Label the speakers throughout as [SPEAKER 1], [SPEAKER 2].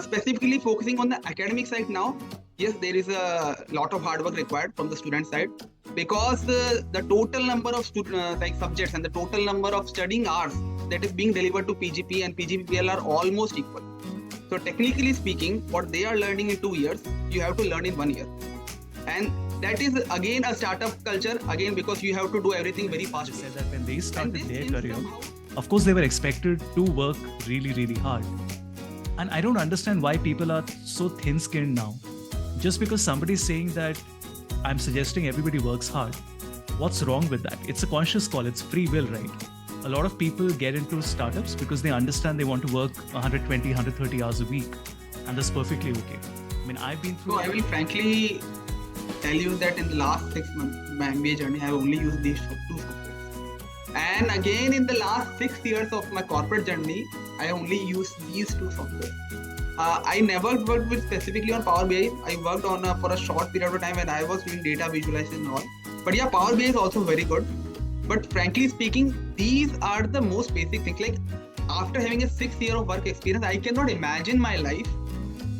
[SPEAKER 1] Specifically focusing on the academic side now, yes, there is a lot of hard work required from the student side because the total number of subjects and the total number of studying hours that is being delivered to PGP and PGPBL are almost equal. So technically speaking, what they are learning in 2 years, you have to learn in 1 year. And that is again a startup culture, again because you have to do everything very fast.
[SPEAKER 2] Said that when they started their career, of course they were expected to work really, really hard. And I don't understand why people are so thin-skinned now. Just because somebody's saying that I'm suggesting everybody works hard. What's wrong with that? It's a conscious call. It's free will, right? A lot of people get into startups because they understand they want to work 120, 130 hours a week. And that's perfectly okay. I mean, I've been through...
[SPEAKER 1] So I will frankly tell you that in the last 6 months, my MBA journey, I have only used these two softwares. And again, in the last 6 years of my corporate journey, I only used these two softwares. I never worked with specifically on Power BI. I worked on for a short period of time when I was doing data visualization and all. But yeah, Power BI is also very good. But frankly speaking, these are the most basic things. Like after having a 6 year of work experience, I cannot imagine my life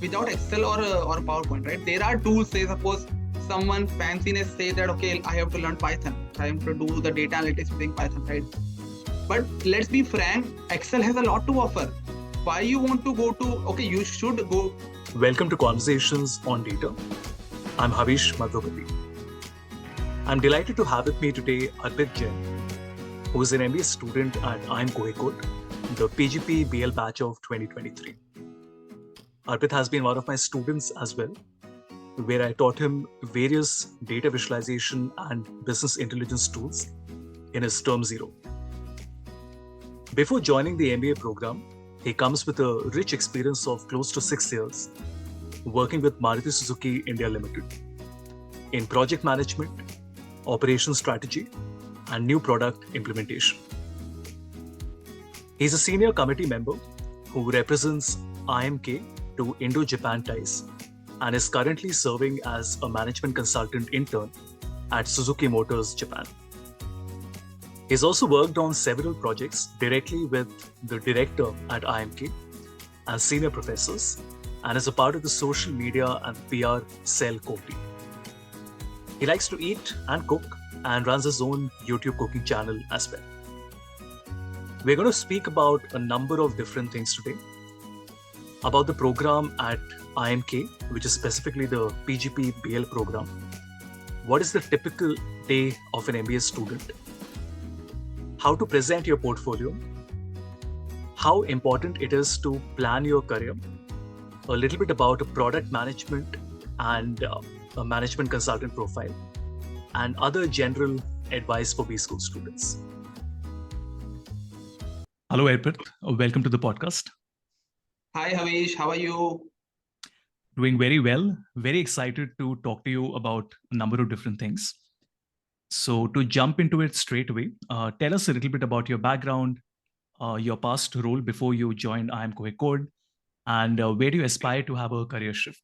[SPEAKER 1] without Excel or PowerPoint, right? There are tools, say suppose someone fanciness say that, okay, I have to learn Python. I have to do the data analytics using Python, right? But let's be frank, Excel has a lot to offer. Why you want to go to, okay, you should go.
[SPEAKER 3] Welcome to Conversations on Data. I'm Havish Madhopati. I'm delighted to have with me today Arpit Jain, who is an MBA student at IIM Kozhikode, the PGP-BL batch of 2023. Arpit has been one of my students as well, where I taught him various data visualization and business intelligence tools in his term 0. Before joining the MBA program, he comes with a rich experience of close to 6 years working with Maruti Suzuki India Limited in project management, operations strategy, and new product implementation. He's a senior committee member who represents IIM-K to Indo-Japan ties and is currently serving as a management consultant intern at Suzuki Motors Japan. He's also worked on several projects directly with the director at IIMK and senior professors, and is a part of the social media and PR cell core team. He likes to eat and cook and runs his own YouTube cooking channel as well. We're going to speak about a number of different things today. About the program at IIMK, which is specifically the PGP-BL program. What is the typical day of an MBA student? How to present your portfolio, how important it is to plan your career, a little bit about product management and a management consultant profile, and other general advice for B-School students.
[SPEAKER 2] Hello, Arpit. Welcome to the podcast.
[SPEAKER 1] Hi, Havish. How are you?
[SPEAKER 2] Doing very well. Very excited to talk to you about a number of different things. So to jump into it straight away, tell us a little bit about your background, your past role before you joined IIM Kozhikode, and where do you aspire to have a career shift?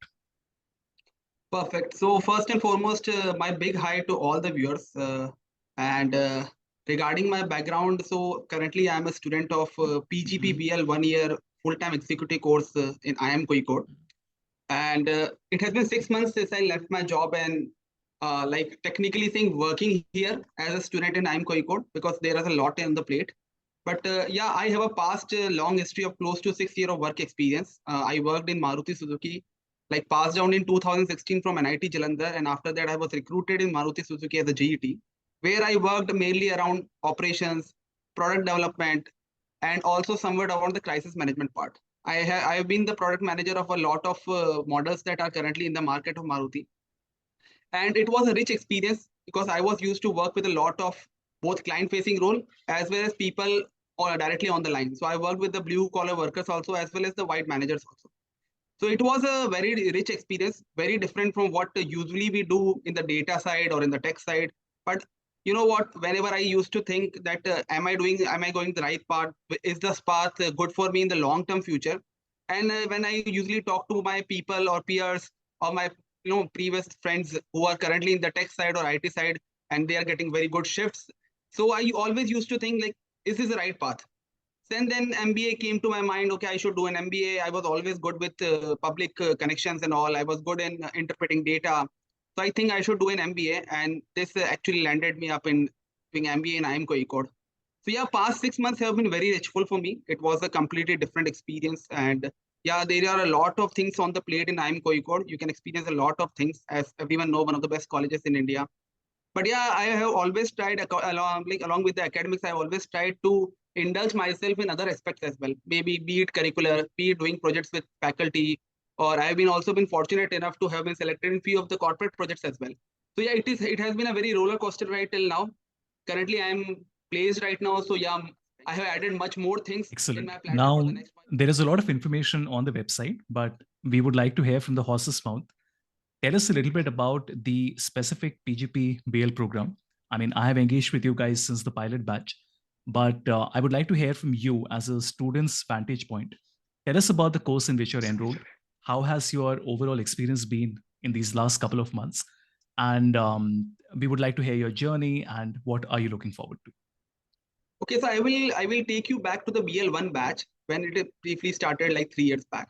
[SPEAKER 1] Perfect. So first and foremost, my big hi to all the viewers. Regarding my background, so currently I'm a student of PGP-BL 1 year full-time executive course in IIM Kozhikode. And it has been 6 months since I left my job and like technically saying working here as a student in IIM Kozhikode because there is a lot on the plate. But yeah, I have a past long history of close to 6 years of work experience. I worked in Maruti Suzuki, like passed down in 2016 from NIT Jalandhar, and after that I was recruited in Maruti Suzuki as a GET, where I worked mainly around operations, product development, and also somewhat around the crisis management part. I have been the product manager of a lot of models that are currently in the market of Maruti. And it was a rich experience because I was used to work with a lot of both client-facing role as well as people directly on the line. So I worked with the blue-collar workers also as well as the white managers also. So it was a very rich experience, very different from what usually we do in the data side or in the tech side. But you know what, whenever I used to think that am I going the right path? Is this path good for me in the long-term future? And when I usually talk to my people or peers or my previous friends who are currently in the tech side or IT side, and they are getting very good shifts. So I always used to think like, is this the right path? then MBA came to my mind. Okay, I should do an MBA. I was always good with public connections and all. I was good in interpreting data. So I think I should do an MBA, and this actually landed me up in doing MBA in IIM Kozhikode. So yeah, past 6 months have been very richful for me. It was a completely different experience, and yeah, there are a lot of things on the plate in IIM Kozhikode. You can experience a lot of things, as everyone know, one of the best colleges in India. But yeah, I have always tried along with the academics. I always tried to indulge myself in other aspects as well. Maybe be it curricular, be it doing projects with faculty, or I've been also been fortunate enough to have been selected in few of the corporate projects as well. So yeah, it has been a very roller coaster ride till now. Currently, I'm placed right now. So yeah, I have added much more things in my platter for
[SPEAKER 2] Now,
[SPEAKER 1] the next 1 year.
[SPEAKER 2] there is a lot of information on the website, but we would like to hear from the horse's mouth. Tell us a little bit about the specific PGP-BL program. I mean, I have engaged with you guys since the pilot batch, but I would like to hear from you as a student's vantage point. Tell us about the course in which you're enrolled. How has your overall experience been in these last couple of months? And we would like to hear your journey and what are you looking forward to?
[SPEAKER 1] Okay, so I will take you back to the BL1 batch when it briefly started like 3 years back.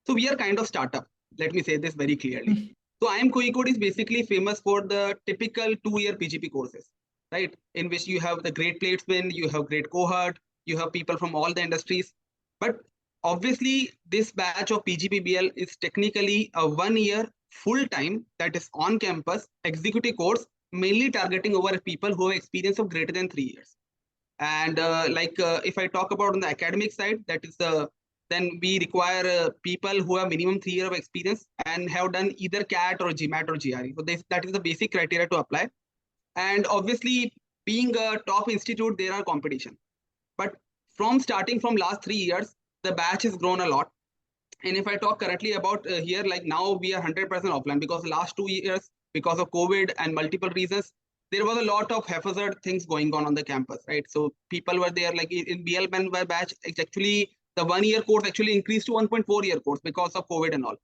[SPEAKER 1] So we are kind of startup. Let me say this very clearly. So IIM Kozhikode is basically famous for the typical 2-year PGP courses, right? In which you have the great placement, you have great cohort, you have people from all the industries. But obviously, this batch of PGPBL is technically a 1-year full-time, that is on-campus executive course, mainly targeting over people who have experience of greater than 3 years. And if I talk about on the academic side, that is then we require people who have minimum 3 years of experience and have done either CAT or GMAT or GRE. So that is the basic criteria to apply. And obviously, being a top institute, there are competition. But starting from last 3 years, the batch has grown a lot. And if I talk currently about here, like now we are 100% offline because last 2 years, because of COVID and multiple reasons, there was a lot of haphazard things going on the campus, right? So people were there, like in BL1 batch, it's actually the 1-year course actually increased to 1.4-year course because of COVID and all.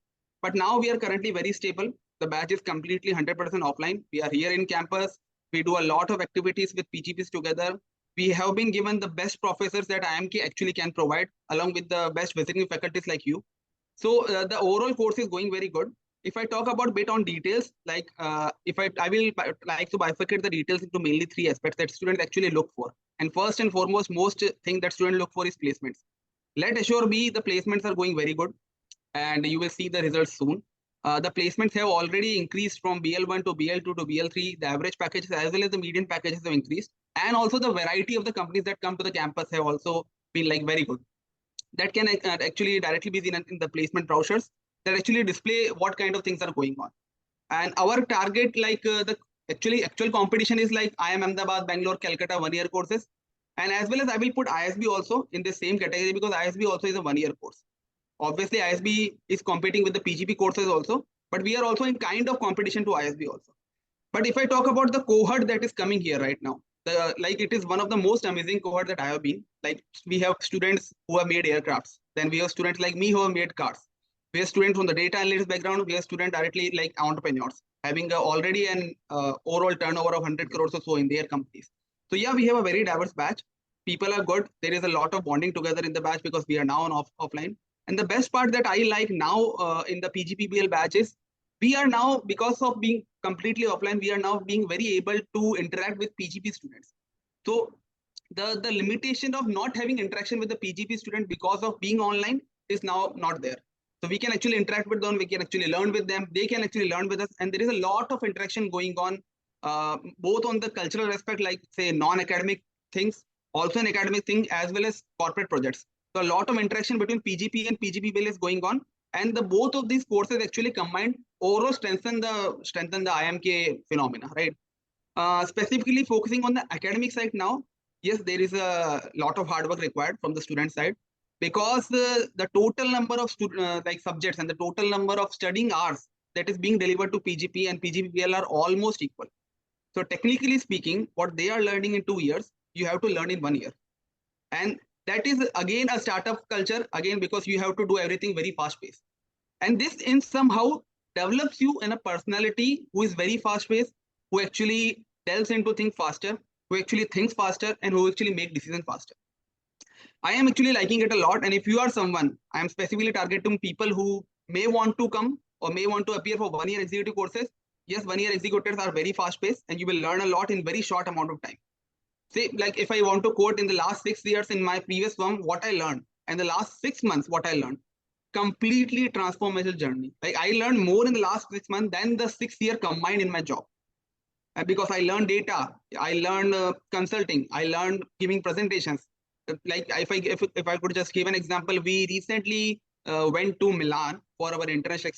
[SPEAKER 1] But now we are currently very stable. The batch is completely 100% offline. We are here in campus. We do a lot of activities with PGPs together. We have been given the best professors that IIMK actually can provide, along with the best visiting faculties like you. So the overall course is going very good. If I talk about a bit on details, like I will like to bifurcate the details into mainly 3 aspects that students actually look for. And first and foremost, most thing that students look for is placements. Let assure me the placements are going very good, and you will see the results soon. The placements have already increased from BL1 to BL2 to BL3. The average packages as well as the median packages have increased. And also the variety of the companies that come to the campus have also been like very good. That can actually directly be seen in the placement brochures that actually display what kind of things are going on. And our target, like the actual competition is like IIM Ahmedabad, Bangalore, Calcutta 1-year courses. And as well as I will put ISB also in the same category because ISB also is a 1-year course. Obviously, ISB is competing with the PGP courses also, but we are also in kind of competition to ISB also. But if I talk about the cohort that is coming here right now, it is one of the most amazing cohort that I have been. Like we have students who have made aircrafts. Then we have students like me who have made cars. We have students from the data analytics background. We have students directly like entrepreneurs having already an overall turnover of 100 crores or so in their companies. So yeah, we have a very diverse batch. People are good. There is a lot of bonding together in the batch because we are now on offline. And the best part that I like now in the PGPBL batch is we are now, because of being completely offline, we are now being very able to interact with PGP students. So the limitation of not having interaction with the PGP student because of being online is now not there. So we can actually interact with them, we can actually learn with them, they can actually learn with us. And there is a lot of interaction going on, both on the cultural aspect, like say non-academic things, also an academic thing, as well as corporate projects. So a lot of interaction between PGP and PGPBL is going on. And the both of these courses actually combined overall strengthen the IIMK phenomena, right? Specifically focusing on the academic side now, yes, there is a lot of hard work required from the student side because the total number of subjects and the total number of studying hours that is being delivered to PGP and PGPBL are almost equal. So technically speaking, what they are learning in 2 years, you have to learn in 1 year. And that is again a startup culture, again, because you have to do everything very fast paced. And this in somehow develops you in a personality who is very fast paced, who actually delves into things faster, who actually thinks faster, and who actually make decisions faster. I am actually liking it a lot. And if you are someone, I am specifically targeting people who may want to come or may want to appear for 1 year executive courses. Yes, 1 year executives are very fast paced and you will learn a lot in very short amount of time. Say, like if I want to quote in the last 6 years in my previous firm, what I learned, and the last 6 months, what I learned, completely transformational journey. Like I learned more in the last 6 months than the 6 year combined in my job. Because I learned data, I learned consulting, I learned giving presentations. Like if I could just give an example, we recently went to Milan for our international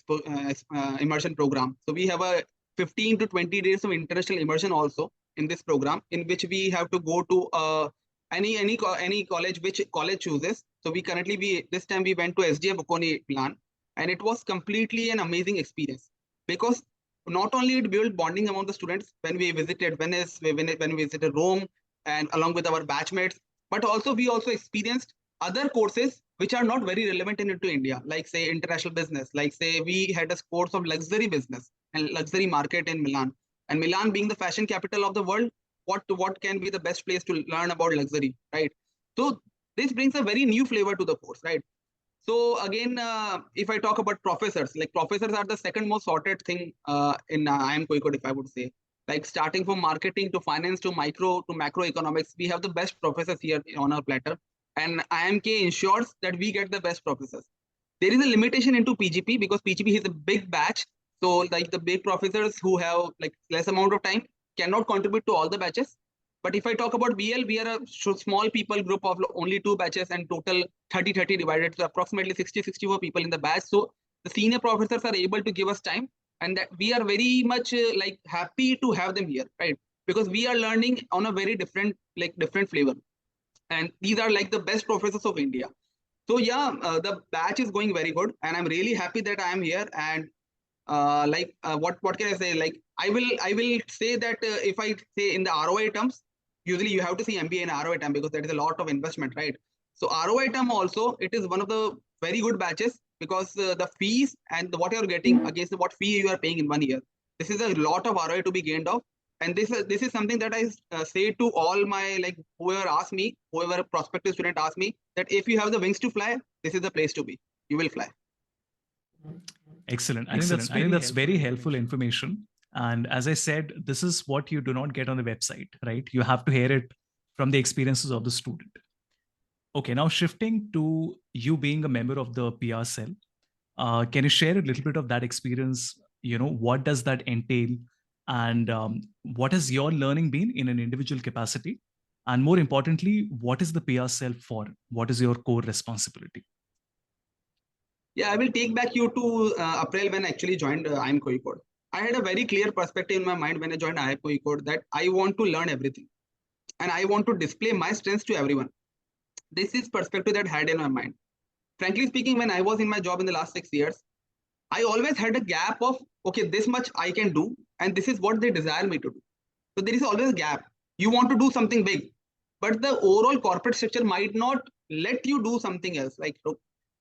[SPEAKER 1] immersion program. So we have a 15 to 20 days of international immersion also in this program, in which we have to go to any college, which college chooses. So this time we went to SDA Bocconi Milan, and it was completely an amazing experience because not only it built bonding among the students when we visited Venice, when we visited Rome, and along with our batchmates, but also we also experienced other courses which are not very relevant into India, like say international business, like say we had a course of luxury business and luxury market in Milan. And Milan being the fashion capital of the world, what can be the best place to learn about luxury, right? So this brings a very new flavor to the course, right? So again, if I talk about professors, like professors are the second most sorted thing in IIM Kozhikode, if I would say. Like starting from marketing to finance to macroeconomics, we have the best professors here on our platter. And IIMK ensures that we get the best professors. There is a limitation into PGP because PGP is a big batch. So like the big professors who have like less amount of time cannot contribute to all the batches. But if I talk about BL, we are a small people group of only 2 batches and total 30-30 divided. So approximately 60-64 people in the batch. So the senior professors are able to give us time, and that we are very much like happy to have them here, right? Because we are learning on a very different flavor. And these are like the best professors of India. So yeah, the batch is going very good, and I'm really happy that I am here. And what can I say? Like I will say that if I say in the ROI terms, usually you have to see MBA in ROI term because that is a lot of investment, right? So ROI term also, it is one of the very good batches because the fees and what you're getting against what fee you are paying in 1 year. This is a lot of ROI to be gained off. And this is something that I say to all my, like whoever prospective student asks me, that if you have the wings to fly, this is the place to be. You will fly.
[SPEAKER 2] Excellent. I think that's very helpful information. And as I said, this is what you do not get on the website, right? You have to hear it from the experiences of the student. Okay, now shifting to you being a member of the PR cell, can you share a little bit of that experience? You know, what does that entail? And what has your learning been in an individual capacity? And more importantly, what is the PR cell for? What is your core responsibility?
[SPEAKER 1] Yeah, I will take back you to April when I actually joined IIM Kozhikode. I had a very clear perspective in my mind when I joined IIM Kozhikode that I want to learn everything. And I want to display my strengths to everyone. This is perspective that I had in my mind. Frankly speaking, when I was in my job in the last 6 years, I always had a gap of, okay, this much I can do, and this is what they desire me to do. So there is always a gap. You want to do something big, but the overall corporate structure might not let you do something else. Like,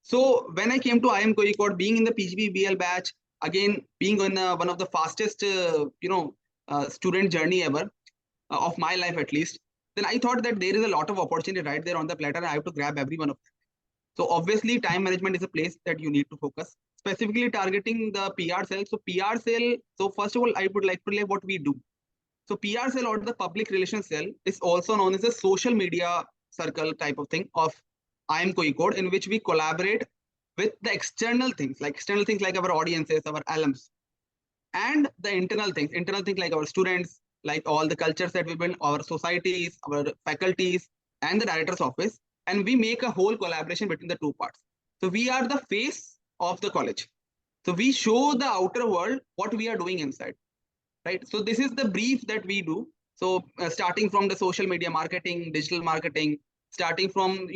[SPEAKER 1] so when I came to IIM Kozhikode, being in the PGP-BL batch, again, being on one of the fastest, student journey ever of my life at least, then I thought that there is a lot of opportunity right there on the platter. I have to grab every one of them. So obviously time management is a place that you need to focus, specifically targeting the PR cell. So PR cell, so first of all, I would like to lay what we do. So PR cell or the public relations cell is also known as a social media circle type of thing of IIM Kozhikode, in which we collaborate with the external things like our audiences, our alums, and the internal things like our students, like all the cultures that we build, our societies, our faculties, and the director's office. And we make a whole collaboration between the two parts. So we are the face of the college. So we show the outer world what we are doing inside, right? So this is the brief that we do. So starting from the social media marketing, digital marketing, starting from,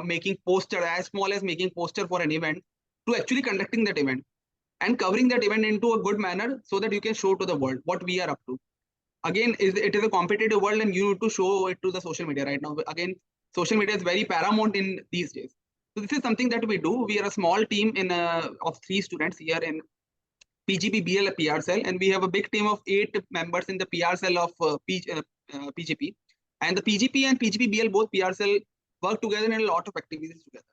[SPEAKER 1] making poster, as small as making poster for an event, to actually conducting that event and covering that event into a good manner so that you can show to the world what we are up to. Again, it is a competitive world and you need to show it to the social media right now. Again, social media is very paramount in these days. So this is something that we do. We are a small team of 3 students here in PGP-BL PR cell, and we have a big team of 8 members in the PR cell of PGP. And the PGP and PGP-BL, both PR cell, worked together in a lot of activities together.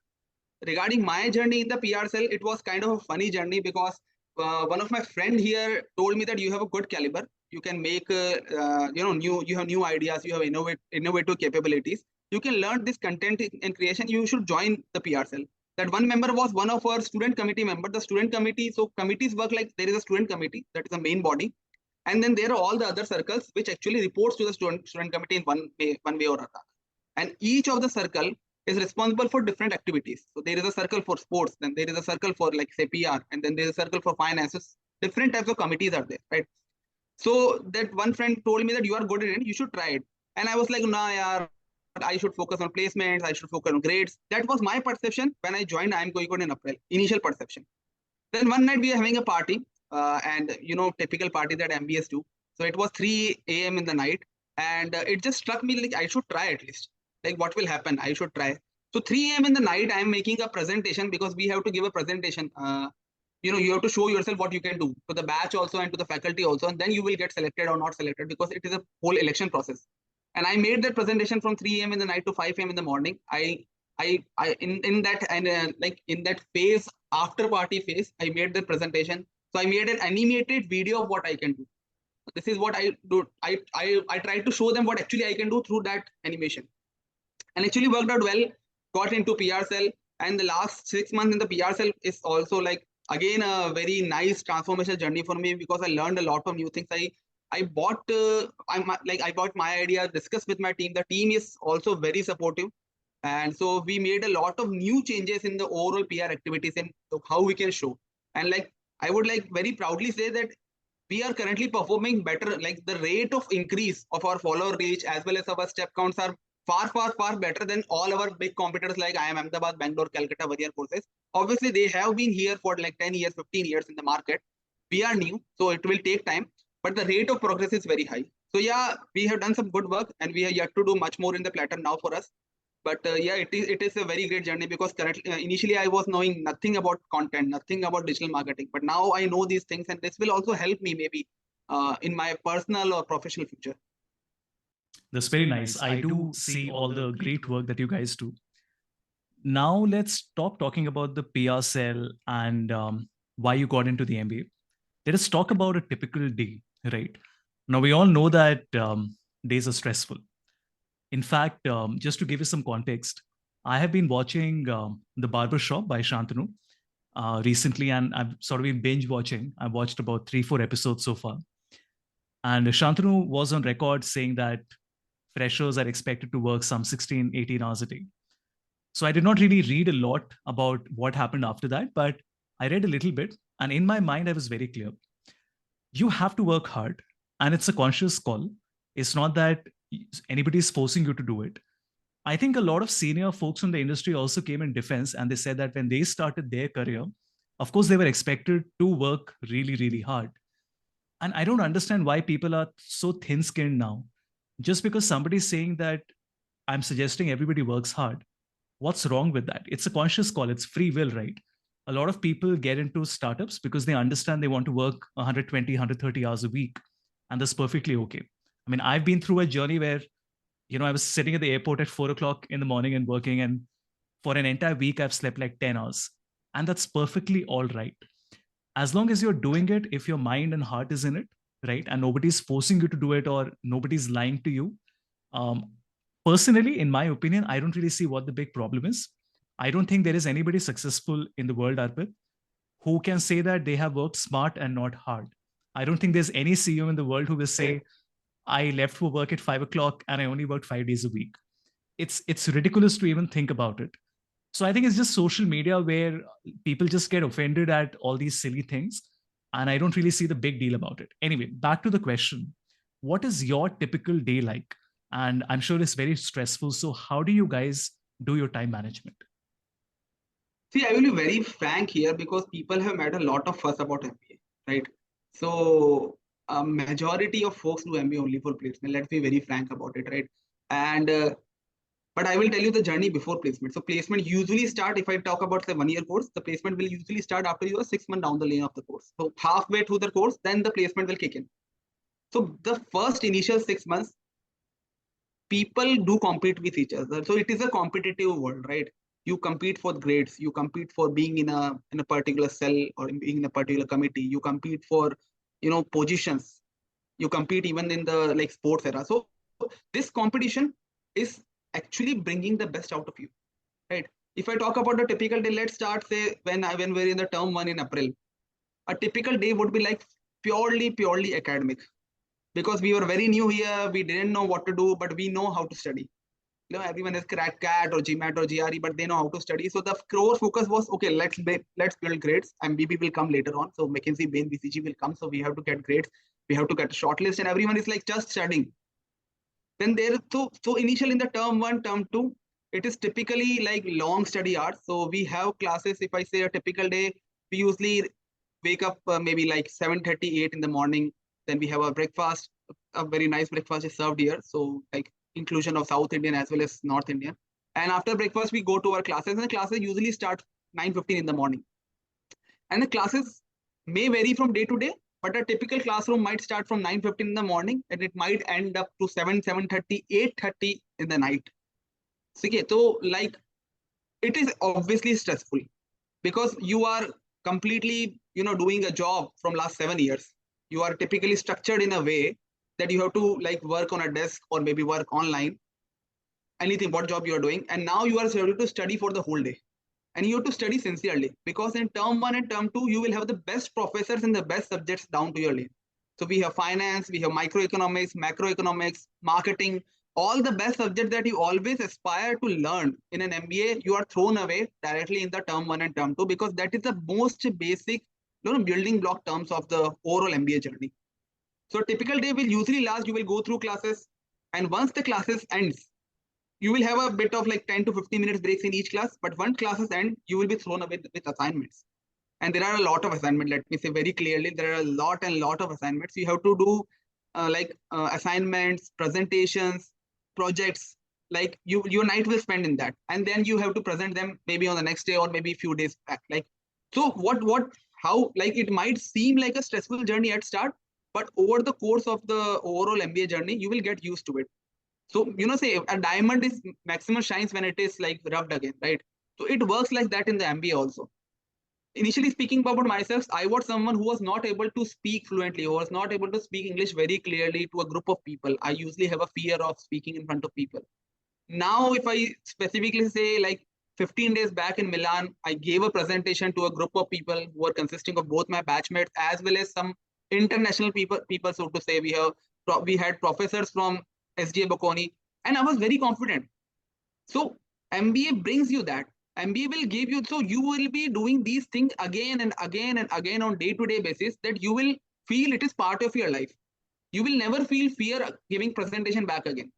[SPEAKER 1] Regarding my journey in the PR cell, it was kind of a funny journey because one of my friend here told me that you have a good caliber. You can make, you have new ideas, you have innovative capabilities. You can learn this content and creation. You should join the PR cell. That one member was one of our student committee member. The student committee, so committees work like there is a student committee, that is the main body. And then there are all the other circles which actually reports to the student committee in one way or another. And each of the circle is responsible for different activities. So there is a circle for sports, then there is a circle for like say PR, and then there is a circle for finances. Different types of committees are there, right? So that one friend told me that you are good in it, you should try it. And I was like, nah, yaar, I should focus on placements, I should focus on grades. That was my perception when I joined IIM Kozhikode in April, initial perception. Then one night we are having a party, and typical party that MBS do. So it was 3 a.m. in the night, and it just struck me like I should try at least. Like what will happen? I should try. So 3 a.m. in the night, I am making a presentation because we have to give a presentation. You have to show yourself what you can do to the batch also and to the faculty also, and then you will get selected or not selected because it is a whole election process. And I made that presentation from 3 a.m. in the night to 5 a.m. in the morning. In that phase, after party phase, I made the presentation. So I made an animated video of what I can do. This is what I do. I tried to show them what actually I can do through that animation. And actually worked out well, got into PR cell, and the last 6 months in the PR cell is also like, again, a very nice transformation journey for me because I learned a lot of new things. I bought my idea, discussed with my team. The team is also very supportive. And so we made a lot of new changes in the overall PR activities and how we can show. And like, I would like very proudly say that we are currently performing better. Like the rate of increase of our follower reach as well as our step counts are far better than all our big competitors like IIM Ahmedabad, Bangalore, Calcutta, Warrior courses. Obviously, they have been here for like 10 years, 15 years in the market. We are new, so it will take time, but the rate of progress is very high. So yeah, we have done some good work and we are yet to do much more in the platter now for us. But yeah, it is a very great journey because currently, initially I was knowing nothing about content, nothing about digital marketing, but now I know these things and this will also help me maybe in my personal or professional future.
[SPEAKER 2] That's very nice. I do see all the great work that you guys do. Now let's stop talking about the PR cell and why you got into the MBA. Let us talk about a typical day, right? Now we all know that days are stressful. In fact, just to give you some context, I have been watching The Barber Shop by Shantanu recently, and I've sort of been binge watching. I've watched about 3-4 episodes so far. And Shantanu was on record saying that freshers are expected to work some 16, 18 hours a day. So I did not really read a lot about what happened after that, but I read a little bit. And in my mind, I was very clear. You have to work hard, and it's a conscious call. It's not that anybody is forcing you to do it. I think a lot of senior folks in the industry also came in defense, and they said that when they started their career, of course, they were expected to work really, really hard. And I don't understand why people are so thin-skinned now. Just because somebody's saying that I'm suggesting everybody works hard, what's wrong with that? It's a conscious call. It's free will, right? A lot of people get into startups because they understand they want to work 120, 130 hours a week. And that's perfectly okay. I mean, I've been through a journey where, I was sitting at the airport at 4 o'clock in the morning and working. And for an entire week, I've slept like 10 hours. And that's perfectly all right. As long as you're doing it, if your mind and heart is in it, right? And nobody's forcing you to do it or nobody's lying to you. Personally, in my opinion, I don't really see what the big problem is. I don't think there is anybody successful in the world, Arpit, who can say that they have worked smart and not hard. I don't think there's any CEO in the world who will say, I left for work at 5 o'clock and I only worked 5 days a week. It's ridiculous to even think about it. So I think it's just social media where people just get offended at all these silly things. And I don't really see the big deal about it. Anyway, back to the question. What is your typical day like? And I'm sure it's very stressful. So how do you guys do your time management?
[SPEAKER 1] See, I will be very frank here because people have made a lot of fuss about MBA, right? So a majority of folks do MBA only for placement. Let's be very frank about it, right? And but I will tell you the journey before placement. So placement usually start, if I talk about say 1-year course, the placement will usually start after you are 6 months down the lane of the course. So halfway through the course, then the placement will kick in. So the first initial 6 months, people do compete with each other. So it is a competitive world, right? You compete for grades, you compete for being in a particular cell or being in a particular committee, you compete for, you know, positions, you compete even in the like sports era. So this competition is actually bringing the best out of you, right? If I talk about a typical day, let's start say when we're in the term 1 in April, a typical day would be like purely academic, because we were very new here, we didn't know what to do, but we know how to study. You know, everyone has cracked CAT or GMAT or GRE, but they know how to study. So the core focus was, okay, let's build grades. MBB will come later on. So McKinsey, Bain, BCG will come. So we have to get grades. We have to get a shortlist, and everyone is like just studying. Then so initially in the term 1, term 2, it is typically like long study hours. So we have classes. If I say a typical day, we usually wake up maybe like 7:38 in the morning. Then we have a breakfast. A very nice breakfast is served here. So like inclusion of South Indian as well as North Indian. And after breakfast, we go to our classes, and the classes usually start 9:15 in the morning. And the classes may vary from day to day, but a typical classroom might start from 9:15 in the morning, and it might end up to 7:30, 8:30 in the night. So like it is obviously stressful, because you are completely, you know, doing a job from last 7 years. You are typically structured in a way that you have to like work on a desk or maybe work online, anything, what job you are doing. And now you are scheduled to study for the whole day. And you have to study sincerely, because in term 1 and term 2, you will have the best professors and the best subjects down to your lane. So we have finance, we have microeconomics, macroeconomics, marketing, all the best subjects that you always aspire to learn in an MBA, you are thrown away directly in the term 1 and term 2, because that is the most basic, you know, building block terms of the overall MBA journey. So a typical day will usually last, you will go through classes, and once the classes ends, you will have a bit of like 10 to 15 minutes breaks in each class, but once classes end, you will be thrown away with assignments. And there are a lot of assignments, let me say very clearly, there are a lot of assignments. You have to do assignments, presentations, projects, like your night will spend in that. And then you have to present them maybe on the next day or maybe a few days back. Like, so how, like it might seem like a stressful journey at start, but over the course of the overall MBA journey, you will get used to it. So, you know, say a diamond is maximum shines when it is like rubbed again, right? So it works like that in the MBA also. Initially speaking about myself, I was someone who was not able to speak fluently, who was not able to speak English very clearly to a group of people. I usually have a fear of speaking in front of people. Now, if I specifically say like 15 days back in Milan, I gave a presentation to a group of people who were consisting of both my batchmates as well as some international people, so to say. We had professors from SDA Bocconi, and I was very confident. So MBA brings you that. MBA will give you, so you will be doing these things again and again and again on day-to-day basis, that you will feel it is part of your life. You will never feel fear giving presentation back again.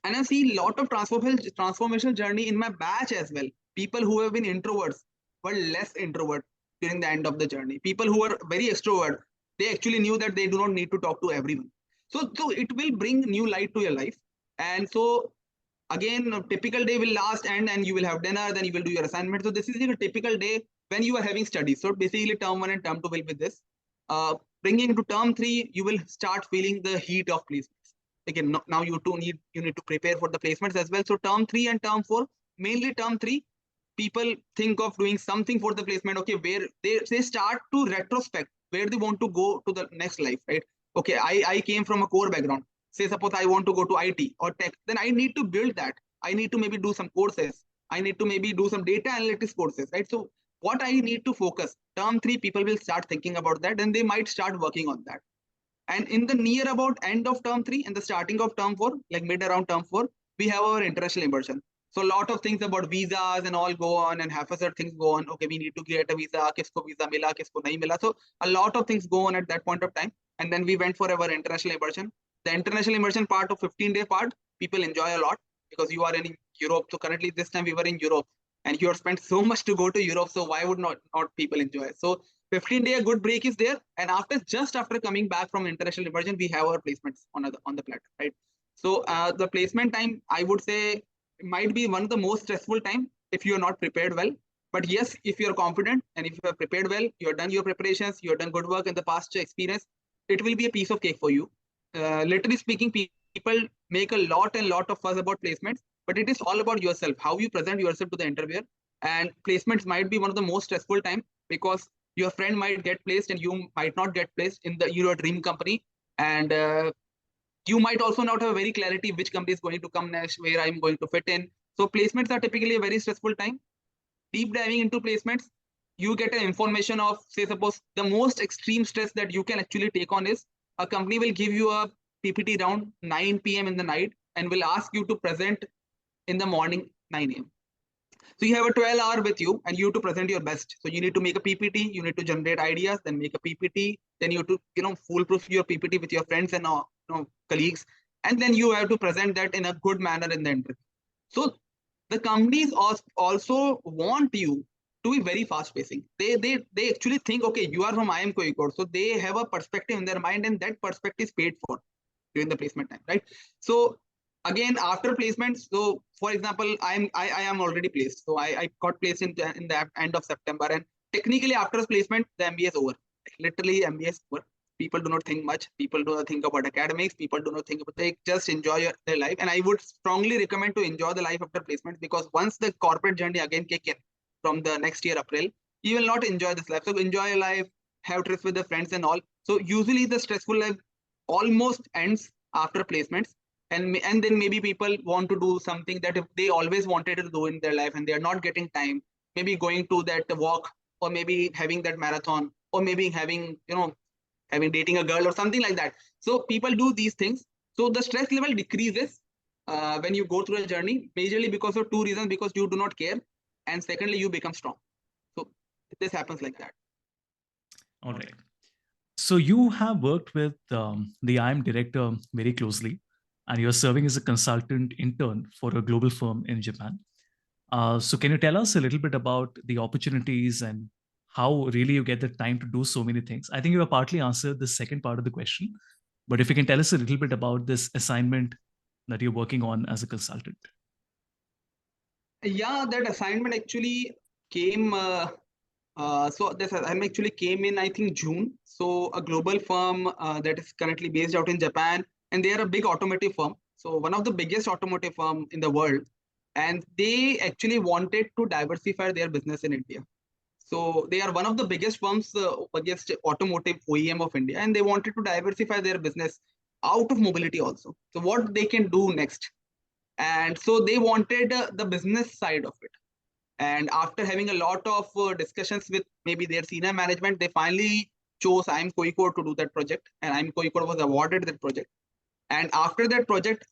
[SPEAKER 1] And I see a lot of transformational journey in my batch as well. People who have been introverts were less introvert during the end of the journey. People who were very extrovert, they actually knew that they do not need to talk to everyone. So it will bring new light to your life. And so again, a typical day will last and you will have dinner, then you will do your assignment. So this is like a typical day when you are having studies. So basically term 1 and term 2 will be this. Bringing into term 3, you will start feeling the heat of placements. Again, now you need to prepare for the placements as well. So term 3 and term 4, mainly term 3, people think of doing something for the placement. Okay, where they start to retrospect where they want to go to the next life, right? Okay, I came from a core background. Say suppose I want to go to IT or tech, then I need to build that. I need to maybe do some courses. I need to maybe do some data analytics courses, right? So what I need to focus, term 3, people will start thinking about that, and they might start working on that. And in the near about end of term 3 and the starting of term 4, like mid around term 4, we have our international immersion. So a lot of things about visas and all go on, and half a set things go on. Okay, we need to get a visa, kisko visa mila, kisko nahi mila. So a lot of things go on at that point of time. And then we went for our international immersion. The international immersion part of 15-day part, people enjoy a lot because you are in Europe. So currently this time we were in Europe, and you have spent so much to go to Europe. So why would not people enjoy it? So 15-day a good break is there. And just after coming back from international immersion, we have our placements on the platter, right? So the placement time, I would say, might be one of the most stressful time if you are not prepared well. But yes, if you are confident and if you have prepared well, you have done your preparations, you have done good work in the past experience, it will be a piece of cake for you. Literally speaking, people make a lot of fuss about placements, but it is all about yourself, how you present yourself to the interviewer. And placements might be one of the most stressful time, because your friend might get placed and you might not get placed in your dream company. And you might also not have very clarity which company is going to come next, where I'm going to fit in. So placements are typically a very stressful time. Deep diving into placements, you get an information of, say, suppose the most extreme stress that you can actually take on is a company will give you a PPT round 9 p.m. in the night and will ask you to present in the morning 9 a.m. So you have a 12-hour with you and you have to present your best. So you need to make a PPT, you need to generate ideas, then make a PPT, then you have to, foolproof your PPT with your friends and colleagues, and then you have to present that in a good manner in the interview. So the companies also want you to be very fast pacing. They actually think, okay, you are from IIM Kozhikode, so they have a perspective in their mind, and that perspective is paid for during the placement time, right? So again, after placement, so for example, I am already placed. So I got placed in the end of September, and technically after placement, the MBA is over. Literally, MBA is over. People do not think much. People do not think about academics. People do not think about, they just enjoy their life. And I would strongly recommend to enjoy the life after placement, because once the corporate journey again kick in from the next year, April, you will not enjoy this life. So enjoy your life, have trips with the friends and all. So usually the stressful life almost ends after placements. And then maybe people want to do something that if they always wanted to do in their life and they are not getting time, maybe going to that walk, or maybe having that marathon, or maybe having, dating a girl or something like that. So people do these things. So the stress level decreases when you go through a journey, majorly because of two reasons: because you do not care, and secondly, you become strong. So this happens like that.
[SPEAKER 2] All right. So you have worked with the IIM director very closely, and you're serving as a consultant intern for a global firm in Japan. So can you tell us a little bit about the opportunities and how really you get the time to do so many things? I think you have partly answered the second part of the question, but if you can tell us a little bit about this assignment that you're working on as a consultant.
[SPEAKER 1] Yeah, that assignment actually came. So this assignment actually came in, I think, June. So a global firm that is currently based out in Japan, and they are a big automotive firm. So one of the biggest automotive firm in the world, and they actually wanted to diversify their business in India. So they are one of the biggest firms, biggest automotive OEM of India, and they wanted to diversify their business out of mobility also. So what they can do next? And so they wanted the business side of it. And after having a lot of discussions with maybe their senior management, they finally chose IIM Kozhikode to do that project, and IIM Kozhikode was awarded that project. And after that project,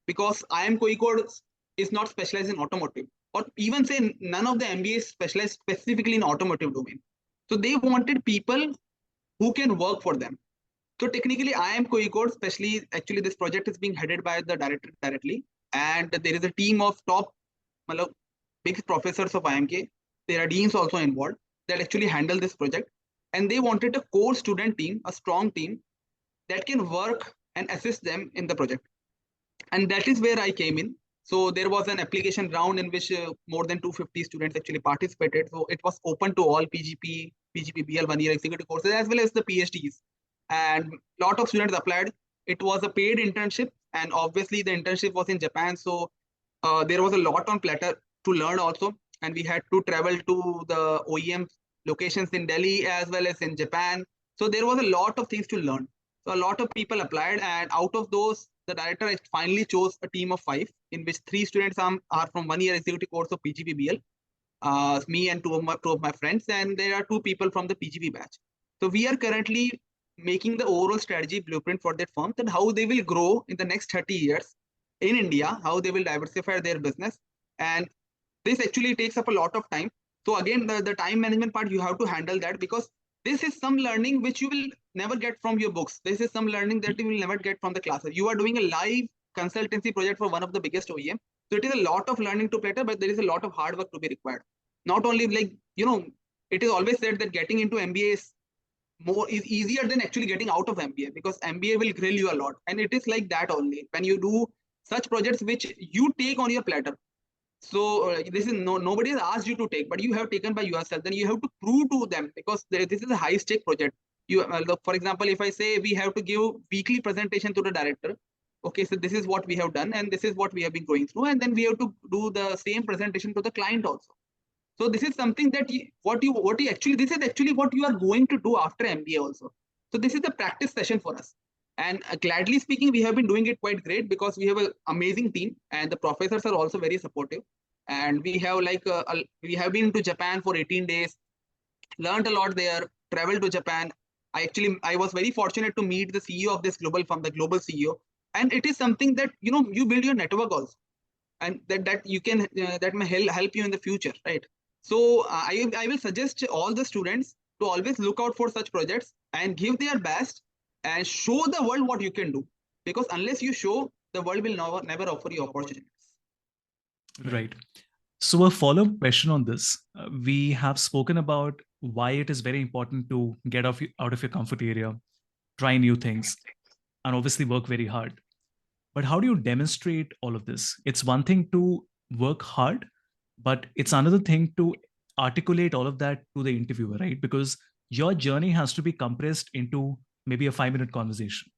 [SPEAKER 1] because IIM Kozhikode is not specialized in automotive, or even say none of the MBAs specialized specifically in automotive domain. So they wanted people who can work for them. So technically, IIM Kozhikode, actually this project is being headed by the director directly, and there is a team of top big professors of IIMK. There are deans also involved that actually handle this project, and they wanted a core student team, a strong team that can work and assist them in the project. And that is where I came in. So there was an application round in which more than 250 students actually participated. So it was open to all PGP-BL 1-year executive courses as well as the PhDs. And a lot of students applied. It was a paid internship, and obviously the internship was in Japan. So there was a lot on platter to learn also. And we had to travel to the OEM locations in Delhi as well as in Japan. So there was a lot of things to learn. So a lot of people applied, and out of those, the director finally chose a team of 5, in which 3 students are from 1-year executive course of PGP-BL, me and two of my friends, and there are 2 people from the PGP batch. So we are currently making the overall strategy blueprint for that firm, that how they will grow in the next 30 years in India, how they will diversify their business. And this actually takes up a lot of time. So again, the time management part, you have to handle that, because this is some learning which you will never get from your books. This is some learning that you will never get from the classes. You are doing a live consultancy project for one of the biggest OEM. So it is a lot of learning to platter, but there is a lot of hard work to be required. Not only it is always said that getting into MBA is easier than actually getting out of MBA, because MBA will grill you a lot. And it is like that only. When you do such projects which you take on your platter, so this is nobody has asked you to take, but you have taken by yourself. Then you have to prove to them, because this is a high stake project. For example, if I say we have to give weekly presentation to the director, okay, so this is what we have done and this is what we have been going through. And then we have to do the same presentation to the client also. So this is something that this is actually what you are going to do after MBA also. So this is the practice session for us. And gladly speaking, we have been doing it quite great because we have an amazing team and the professors are also very supportive. And we have we have been to Japan for 18 days, learned a lot there, traveled to Japan. I was very fortunate to meet the CEO of this global firm, the global CEO. And it is something that, you build your network also. And that you can, that may help you in the future, right? So I will suggest all the students to always look out for such projects and give their best and show the world what you can do. Because unless you show, the world will never offer you opportunities.
[SPEAKER 2] Right. So a follow-up question on this. We have spoken about why it is very important to get out of your comfort area, try new things, and obviously work very hard. But how do you demonstrate all of this? It's one thing to work hard, but it's another thing to articulate all of that to the interviewer, right? Because your journey has to be compressed into maybe a 5-minute conversation.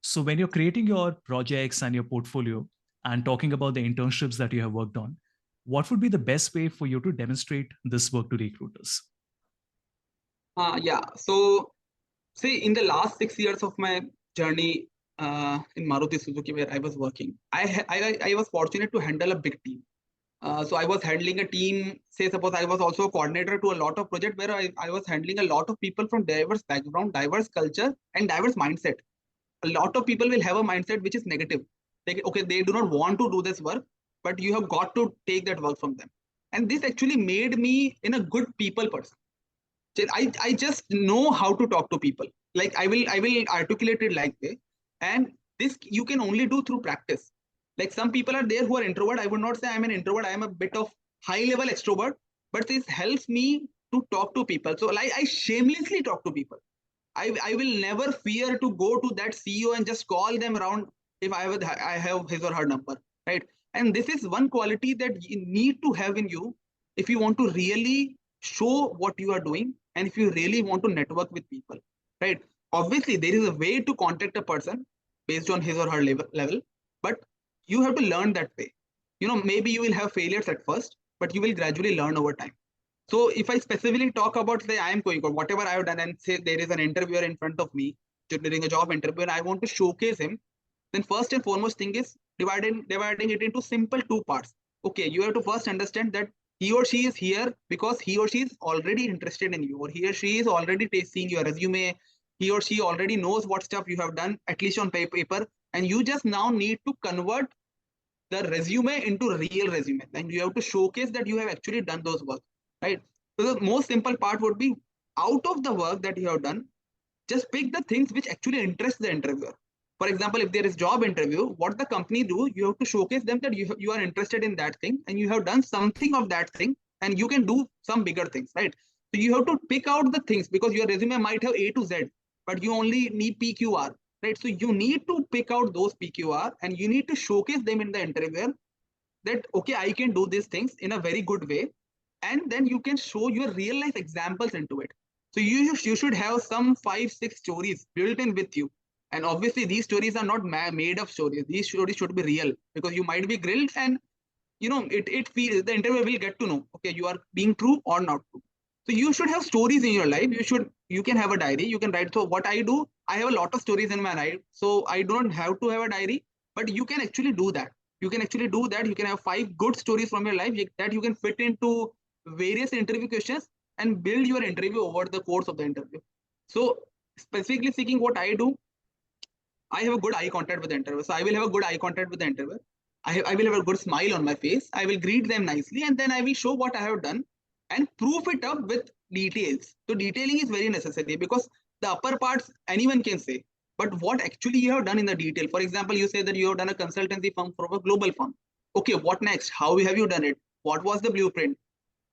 [SPEAKER 2] So when you're creating your projects and your portfolio and talking about the internships that you have worked on, what would be the best way for you to demonstrate this work to recruiters?
[SPEAKER 1] Yeah. So, see, in the last 6 years of my journey in Maruti Suzuki, where I was working, I was fortunate to handle a big team. So I was handling a team, say suppose I was also a coordinator to a lot of projects where I was handling a lot of people from diverse background, diverse culture, and diverse mindset. A lot of people will have a mindset which is negative. Okay, they do not want to do this work, but you have got to take that work from them. And this actually made me in a good people person. I just know how to talk to people. Like I will articulate it like this. And this you can only do through practice. Like some people are there who are introvert. I would not say I'm an introvert. I am a bit of high level extrovert, but this helps me to talk to people. So like I shamelessly talk to people. I will never fear to go to that CEO and just call them around if I have his or her number, right? And this is one quality that you need to have in you if you want to really show what you are doing and if you really want to network with people, right? Obviously, there is a way to contact a person based on his or her level, but you have to learn that way. Maybe you will have failures at first, but you will gradually learn over time. So if I specifically talk about, say, IIM Kozhikode, whatever I have done, and say there is an interviewer in front of me during a job interview, and I want to showcase him, then first and foremost thing is dividing it into simple 2 parts. Okay, you have to first understand that he or she is here because he or she is already interested in you, or he or she is already seeing your resume. He or she already knows what stuff you have done, at least on paper, and you just now need to convert the resume into a real resume. And you have to showcase that you have actually done those work, right? So the most simple part would be, out of the work that you have done, just pick the things which actually interest the interviewer. For example, if there is job interview, what the company do, you have to showcase them that you are interested in that thing and you have done something of that thing and you can do some bigger things, right? So you have to pick out the things because your resume might have A to Z, but you only need PQR, right? So you need to pick out those PQR and you need to showcase them in the interviewer that, okay, I can do these things in a very good way. And then you can show your real life examples into it. So you should have some 5-6 stories built in with you. And obviously these stories are not made up stories. These stories should be real because you might be grilled and it feels the interviewer will get to know, okay, you are being true or not true. So you should have stories in your life. You can have a diary. You can write. So what I do, I have a lot of stories in my life. So I don't have to have a diary, but you can actually do that. You can actually do that. You can have 5 good stories from your life that you can fit into various interview questions and build your interview over the course of the interview. So specifically speaking, what I do, I have a good eye contact with the interviewer. So I will have a good eye contact with the interviewer. I will have a good smile on my face. I will greet them nicely and then I will show what I have done and proof it up with details. So detailing is very necessary because the upper parts anyone can say, but what actually you have done in the detail. For example, you say that you have done a consultancy firm for a global firm. Okay, what next? How have you done it? What was the blueprint?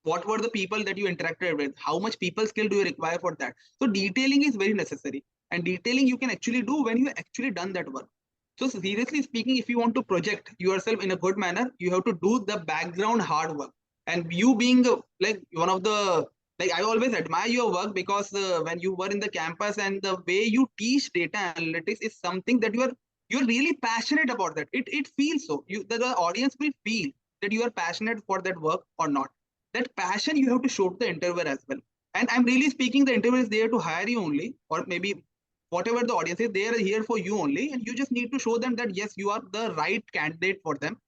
[SPEAKER 1] What were the people that you interacted with? How much people skill do you require for that? So detailing is very necessary, and detailing you can actually do when you actually done that work. So seriously speaking, if you want to project yourself in a good manner, you have to do the background hard work. And you being like one of the, like I always admire your work because when you were in the campus and the way you teach data analytics is something that you are you're really passionate about that. It feels so. The audience will feel that you are passionate for that work or not. That passion you have to show to the interviewer as well. And I'm really speaking, the interviewer is there to hire you only, or maybe whatever the audience is, they are here for you only. And you just need to show them that, yes, you are the right candidate for them.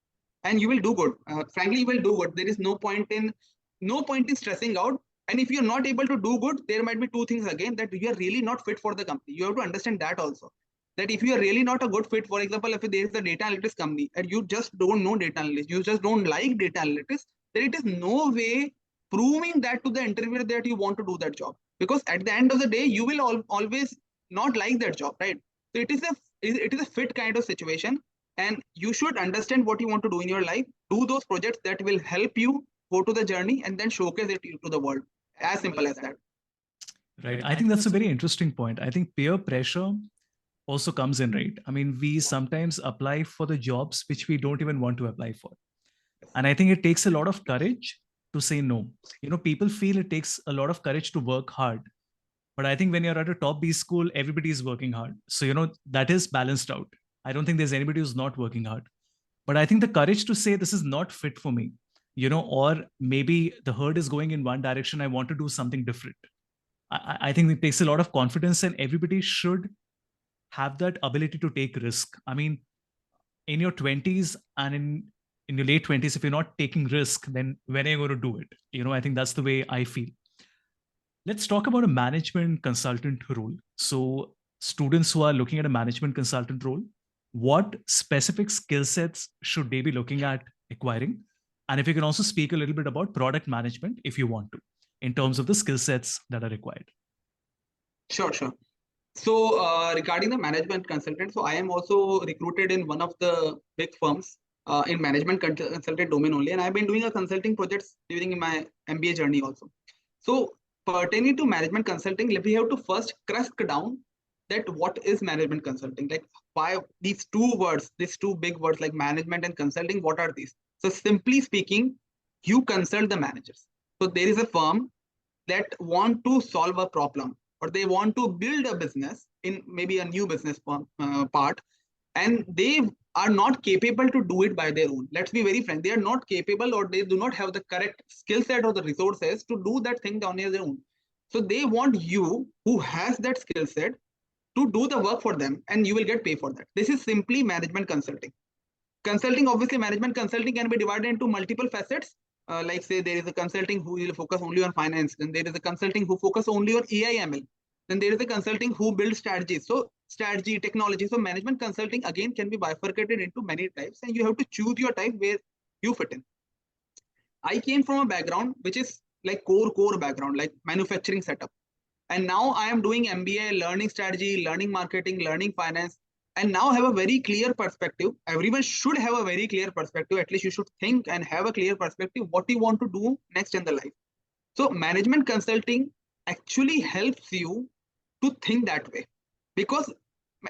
[SPEAKER 1] And you will do good. Frankly, you will do good. There is no point in stressing out. And if you're not able to do good, there might be two things again, that you are really not fit for the company. You have to understand that also. That if you are really not a good fit, for example, if there is a data analytics company and you just don't know data analytics, you just don't like data analytics, then it is no way proving that to the interviewer that you want to do that job. Because at the end of the day, you will always not like that job, right? So it is a fit kind of situation, and you should understand what you want to do in your life. Do those projects that will help you go to the journey, and then showcase it to the world. As simple as that.
[SPEAKER 2] Right. I think that's a very interesting point. I think peer pressure also comes in, right? I mean, we sometimes apply for the jobs which we don't even want to apply for. And I think it takes a lot of courage to say no. People feel it takes a lot of courage to work hard. But I think when you're at a top B school, everybody is working hard. So, that is balanced out. I don't think there's anybody who's not working hard. But I think the courage to say this is not fit for me, or maybe the herd is going in one direction, I want to do something different. I think it takes a lot of confidence, and everybody should have that ability to take risk. I mean, in your 20s and in your late 20s, if you're not taking risk, then when are you going to do it? I think that's the way I feel. Let's talk about a management consultant role. So students who are looking at a management consultant role, what specific skill sets should they be looking at acquiring? And if you can also speak a little bit about product management, if you want to, in terms of the skill sets that are required.
[SPEAKER 1] Sure. So regarding the management consultant, so I am also recruited in one of the big firms in management consultant domain only. And I've been doing a consulting projects during my MBA journey also. So pertaining to management consulting, we have to first crack down that what is management consulting? Like, why these two big words like management and consulting, what are these? So simply speaking, you consult the managers. So there is a firm that want to solve a problem, or they want to build a business in maybe a new business part, and they are not capable to do it by their own. Let's be very frank, they are not capable, or they do not have the correct skill set or the resources to do that thing on their own. So they want you, who has that skill set, to do the work for them, and you will get paid for that. This is simply management consulting. Consulting, obviously, management consulting can be divided into multiple facets. Like say there is a consulting who will focus only on finance, then there is a consulting who focus only on AI/ML, then there is a consulting who builds strategies. So strategy, technology. So management consulting again can be bifurcated into many types, and you have to choose your type where you fit in. I came from a background which is like core background, like manufacturing setup. And now I am doing MBA, learning strategy, learning marketing, learning finance, and now have a very clear perspective. Everyone should have a very clear perspective. At least you should think and have a clear perspective what you want to do next in the life. So management consulting actually helps you to think that way, because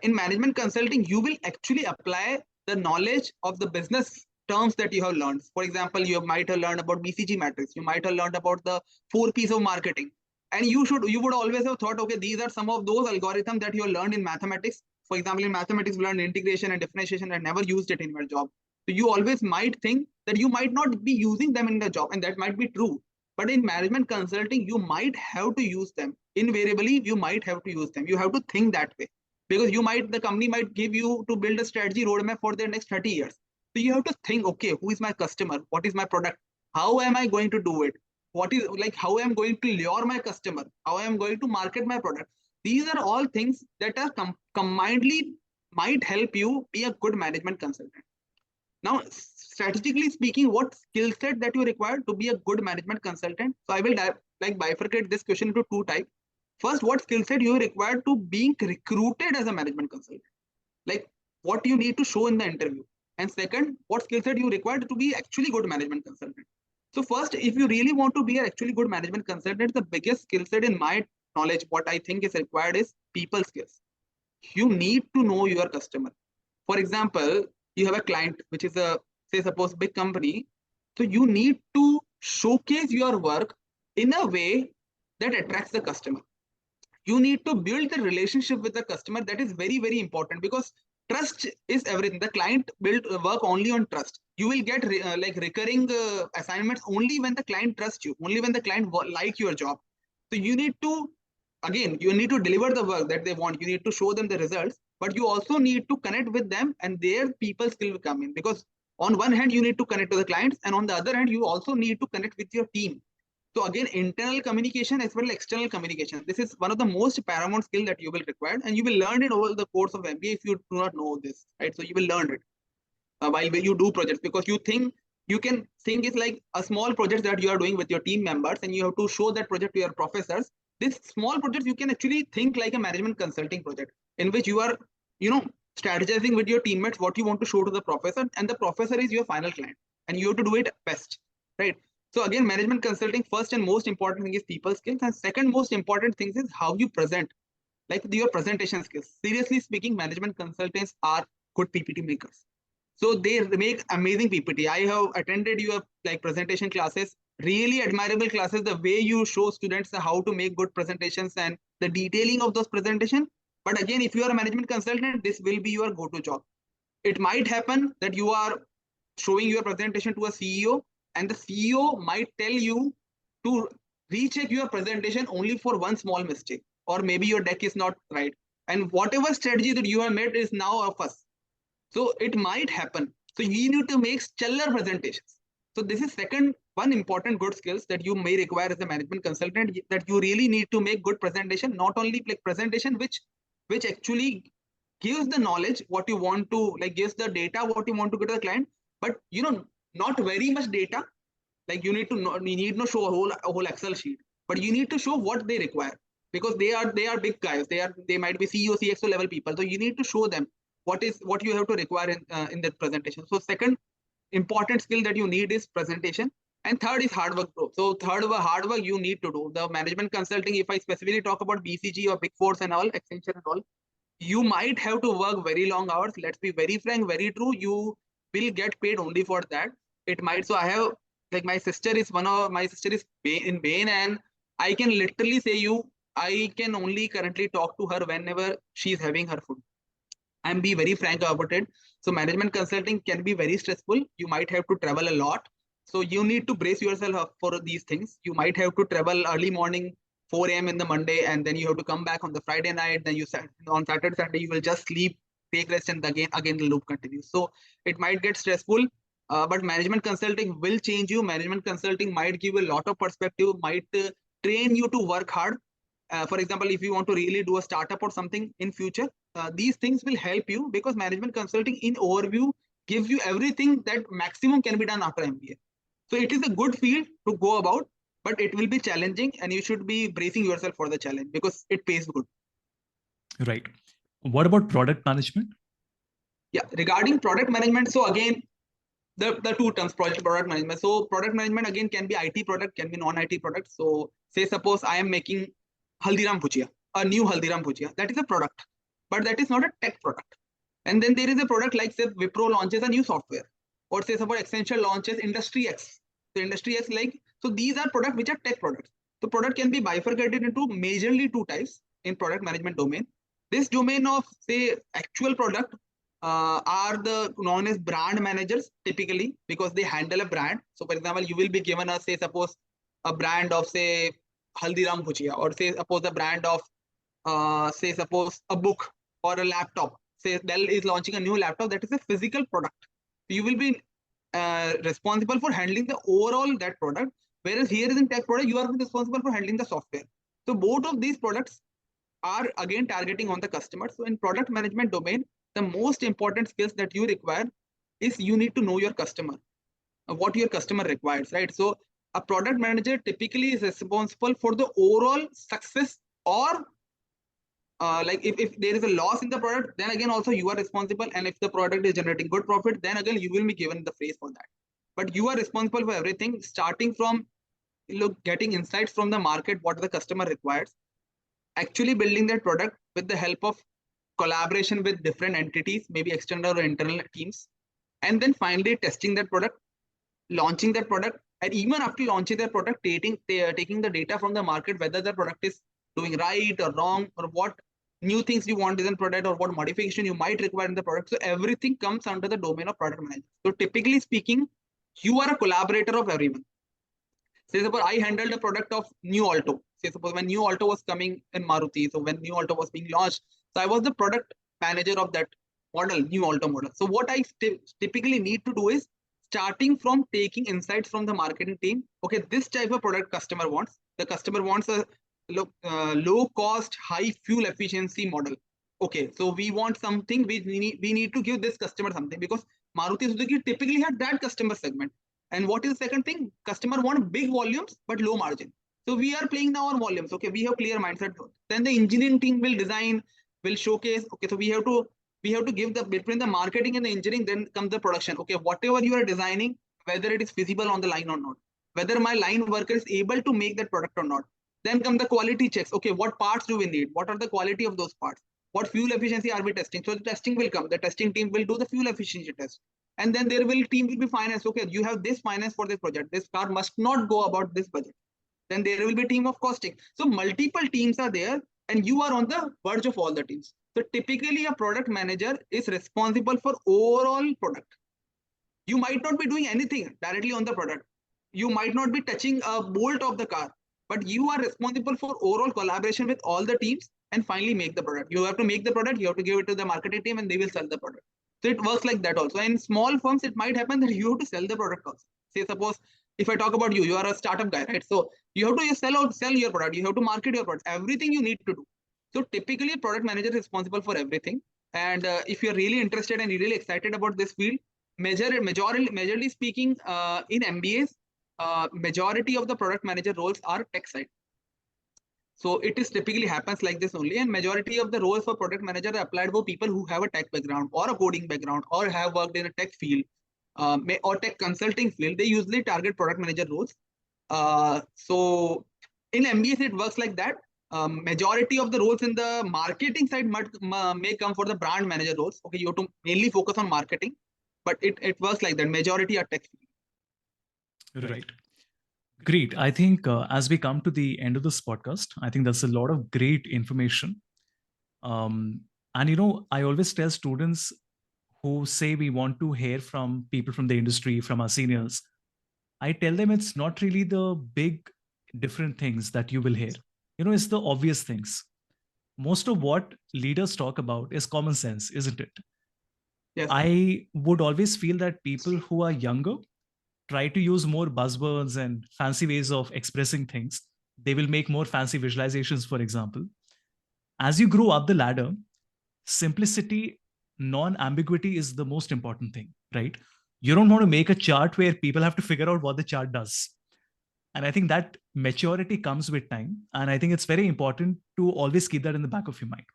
[SPEAKER 1] in management consulting, you will actually apply the knowledge of the business terms that you have learned. For example, you might have learned about BCG matrix. You might have learned about the 4 P's of marketing. And you would always have thought, okay, these are some of those algorithms that you have learned in mathematics. For example, in mathematics, we learned integration and differentiation and never used it in your job. So you always might think that you might not be using them in the job, and that might be true. But in management consulting, you might have to use them. Invariably, you might have to use them. You have to think that way, because the company might give you to build a strategy roadmap for their next 30 years. So you have to think, okay, who is my customer? What is my product? How am I going to do it? How I am going to lure my customer? How I am going to market my product? These are all things that are combinedly might help you be a good management consultant. Now, strategically speaking, what skill set that you require to be a good management consultant? So I will bifurcate this question into two types. First, what skill set you require to being recruited as a management consultant? Like what you need to show in the interview. And second, what skill set you require to be actually good management consultant? So first, if you really want to be an actually good management consultant, the biggest skill set in my knowledge, what I think is required is people skills. You need to know your customer. For example, you have a client, which is suppose big company. So you need to showcase your work in a way that attracts the customer. You need to build the relationship with the customer. That is very, very important, because trust is everything. The client build work only on trust. You will get like recurring assignments only when the client trusts you, only when the client like your job. So you need to, again, you need to deliver the work that they want. You need to show them the results, but you also need to connect with them, and their people skill will come in, because on one hand you need to connect to the clients, and on the other hand you also need to connect with your team. So again, internal communication as well as external communication. This is one of the most paramount skill that you will require, and you will learn it over the course of MBA if you do not know this, right? So you will learn it while you do projects, because you can think it's like a small project that you are doing with your team members, and you have to show that project to your professors. This small project you can actually think like a management consulting project, in which you are, strategizing with your teammates what you want to show to the professor, and the professor is your final client, and you have to do it best, right? So again, management consulting, first and most important thing is people skills, and second most important thing is how you present, like your presentation skills. Seriously speaking, management consultants are good PPT makers. So they make amazing PPT. I have attended your like presentation classes, really admirable classes. The way you show students how to make good presentations and the detailing of those presentations. But again, if you are a management consultant, this will be your go-to job. It might happen that you are showing your presentation to a CEO, and the CEO might tell you to recheck your presentation only for one small mistake, or maybe your deck is not right. And whatever strategy that you have made is now a fuss. So it might happen. So you need to make stellar presentations. So this is second one important good skills that you may require as a management consultant, that you really need to make good presentation, not only like presentation which actually gives the knowledge what you want to, like gives the data what you want to get to the client, but not very much data. Like you need to show a whole Excel sheet, but you need to show what they require, because they are big guys. They might be CEO, CXO level people. So you need to show them what you have to require in that presentation. So second important skill that you need is presentation, and third is hard work, bro. So third hard work you need to do. The management consulting, if I specifically talk about BCG or Big Fours and all, Accenture and all, you might have to work very long hours. Let's be very frank, very true. You will get paid only for that. It might. So I have, like, my sister is in Bain, and I can literally say I can only currently talk to her whenever she's having her food. I'm be very frank about it. So management consulting can be very stressful. You might have to travel a lot. So you need to brace yourself up for these things. You might have to travel early morning, 4 a.m. in the Monday, and then you have to come back on the Friday night. Then on Saturday, Sunday, you will just sleep, take rest, and again the loop continues. So it might get stressful, but management consulting will change you. Management consulting might give you a lot of perspective, might train you to work hard. For example, if you want to really do a startup or something in future, these things will help you, because management consulting in overview gives you everything that maximum can be done after MBA. So it is a good field to go about, but it will be challenging, and you should be bracing yourself for the challenge, because it pays good.
[SPEAKER 2] Right. What about product management?
[SPEAKER 1] Yeah, regarding product management, so again, the two terms, product management. So product management again can be IT product, can be non-IT product. So say suppose I am making Haldiram Bhujia, a new Haldiram Bhujia. That is a product, but that is not a tech product. And then there is a product like, say, Wipro launches a new software, or say suppose Accenture launches Industry X. So Industry X, so these are products which are tech products. So product can be bifurcated into majorly two types in product management domain. This domain of, say, actual product are the known as brand managers typically, because they handle a brand. So for example, you will be given a, say suppose, a brand of, say, Haldiram Bhujia, or say suppose a brand of say suppose a book or a laptop. Say Dell is launching a new laptop, that is a physical product. You will be responsible for handling the overall that product, whereas here is in tech product, you are responsible for handling the software. So both of these products are again targeting on the customer. So in product management domain, the most important skills that you require is you need to know your customer, what your customer requires, right? So a product manager typically is responsible for the overall success, or like if there is a loss in the product, then again also you are responsible. And if the product is generating good profit, then again you will be given the phrase for that. But you are responsible for everything, starting from getting insights from the market, what the customer requires, actually building that product with the help of collaboration with different entities, maybe external or internal teams, and then finally testing that product, launching that product, and even after launching that product, taking the data from the market, whether the product is doing right or wrong, or what new things you want in the product or what modification you might require in the product. So everything comes under the domain of product management. So typically speaking, you are a collaborator of everyone. Say suppose I handled a product of new Alto. Say suppose when new Alto was coming in Maruti, so when new Alto was being launched, so I was the product manager of that model, new Alto model. So what I typically need to do is starting from taking insights from the marketing team. Okay, this type of product customer wants. The customer wants a low cost, high fuel efficiency model. Okay, so we want something, we need to give this customer something, because Maruti Suzuki typically had that customer segment. And what is the second thing? Customer want big volumes but low margin. So we are playing now on volumes. Okay, we have clear mindset. Then the engineering team will design, will showcase. Okay, so we have to give the between the marketing and the engineering. Then comes the production. Okay, whatever you are designing, whether it is feasible on the line or not, whether my line worker is able to make that product or not. Then come the quality checks. Okay, what parts do we need? What are the quality of those parts? What fuel efficiency are we testing? So the testing will come. The testing team will do the fuel efficiency test. And then team will be finance. Okay, you have this finance for this project. This car must not go about this budget. Then there will be a team of costing. So multiple teams are there and you are on the verge of all the teams. So typically a product manager is responsible for overall product. You might not be doing anything directly on the product. You might not be touching a bolt of the car, but you are responsible for overall collaboration with all the teams and finally make the product. You have to make the product, you have to give it to the marketing team and they will sell the product. So it works like that also. In small firms, it might happen that you have to sell the product also. Say suppose if I talk about you are a startup guy, right? So you have to sell your product, you have to market your product, everything you need to do. So typically product manager is responsible for everything. And if you're really interested and you're really excited about this field, majorly speaking, in MBAs, majority of the product manager roles are tech side. So it is typically happens like this only, and majority of the roles for product manager are applied for people who have a tech background or a coding background or have worked in a tech field or tech consulting field. They usually target product manager roles. So in MBAs it works like that. Majority of the roles in the marketing side may come for the brand manager roles. Okay, you have to mainly focus on marketing, but it works like that. Majority are tech field.
[SPEAKER 2] Right. Great. I think as we come to the end of this podcast, I think that's a lot of great information. And, I always tell students who say we want to hear from people from the industry, from our seniors, I tell them it's not really the big different things that you will hear. It's the obvious things. Most of what leaders talk about is common sense, isn't it?
[SPEAKER 1] Yes.
[SPEAKER 2] I would always feel that people who are younger try to use more buzzwords and fancy ways of expressing things. They will make more fancy visualizations, for example. As you grow up the ladder, simplicity, non-ambiguity is the most important thing, right? You don't want to make a chart where people have to figure out what the chart does. And I think that maturity comes with time. And I think it's very important to always keep that in the back of your mind.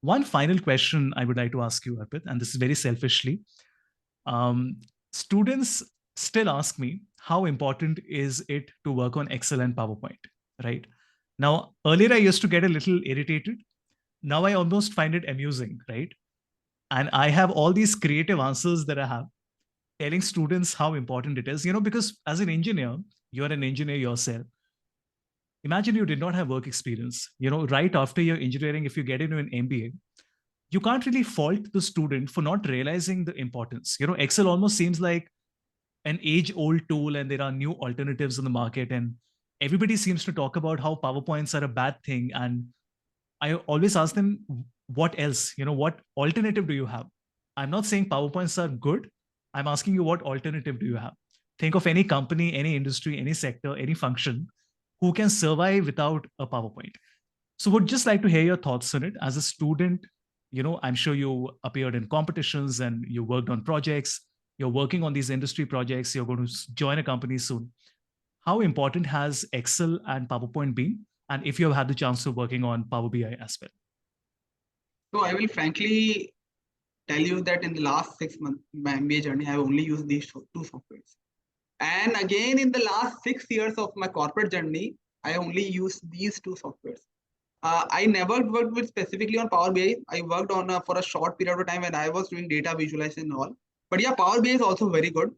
[SPEAKER 2] One final question I would like to ask you, Arpit, and this is very selfishly. Students still ask me, how important is it to work on Excel and PowerPoint, right? Now, earlier I used to get a little irritated. Now I almost find it amusing, right? And I have all these creative answers that I have telling students how important it is, because as an engineer, you're an engineer yourself. Imagine you did not have work experience, right after your engineering, if you get into an MBA, you can't really fault the student for not realizing the importance. Excel almost seems like an age-old tool and there are new alternatives in the market. And everybody seems to talk about how PowerPoints are a bad thing. And I always ask them, what else? What alternative do you have? I'm not saying PowerPoints are good. I'm asking you, what alternative do you have? Think of any company, any industry, any sector, any function who can survive without a PowerPoint. So would just like to hear your thoughts on it. As a student, I'm sure you appeared in competitions and you worked on projects. You're working on these industry projects. You're going to join a company soon. How important has Excel and PowerPoint been? And if you have had the chance of working on Power BI as well?
[SPEAKER 1] So I will frankly tell you that in the last 6 months, my MBA journey, I have only used these two softwares. And again, in the last 6 years of my corporate journey, I only used these two softwares. I never worked with specifically on Power BI. I worked on for a short period of time when I was doing data visualization and all. But yeah, Power BI is also very good.